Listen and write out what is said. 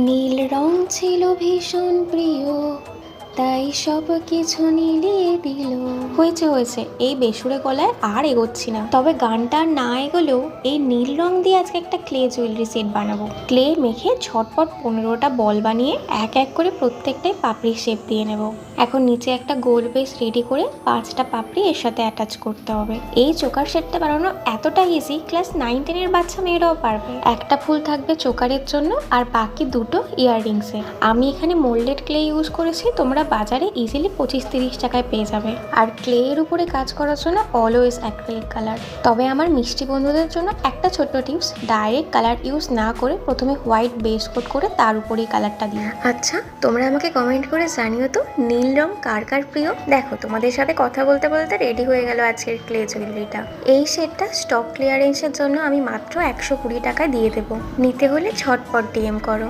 নীল রং ছিল ভীষণ প্রিয়, তাই সব কিছু নীলিয়ে দিল। হয়েছে হয়েছে, এই বেসুরে গলায় আর এগোচ্ছি না। তবে গানটা না এগোলেও এই নীল রং দিয়ে আজকে একটা ক্লে জুয়েলারি সেট বানাবো। ক্লে মেখে ঝটপট 15টা বল বানিয়ে এক এক করে প্রত্যেকটাই পাপড়ির শেপ দিয়ে নেব। এখন নিচে একটা গোল বেস রেডি করে 5টা পাপড়ি এর সাথে অ্যাটাচ করতে হবে। এই চোকার সেটটা বানানো এতটা ইজি, ক্লাস 9-10 বাচ্চা মেয়েরাও পারবে। একটা ফুল থাকবে চোকারের জন্য আর বাকি দুটো ইয়াররিংসে। আমি এখানে মোল্ডেড ক্লে ইউজ করেছি, তোমরা বাজারে ইজিলি 25-30 টাকায় পেয়ে যাবে। আর ক্লে এর উপরে কাজ করার জন্য অলওয়েজ অ্যাক্রিলিক কালার। তবে আমার মিষ্টি বন্ধুদের জন্য একটা ছোট্ট টিপস, ডাইরেক্ট কালার ইউজ না করে প্রথমে হোয়াইট বেস কোট করে তার উপরেই কালারটা দিও। আচ্ছা, তোমরা আমাকে কমেন্ট করে জানিও তো নীল রং কার কার প্রিয়। দেখো, তোমাদের সাথে কথা বলতে বলতে রেডি হয়ে গেল আজকের ক্লে জুয়েলারিটা। এই সেটটা স্টক ক্লিয়ারেন্সের জন্য আমি মাত্র 120 টাকায় দিয়ে দেবো। নিতে হলে ঝটপট ডিএম করো।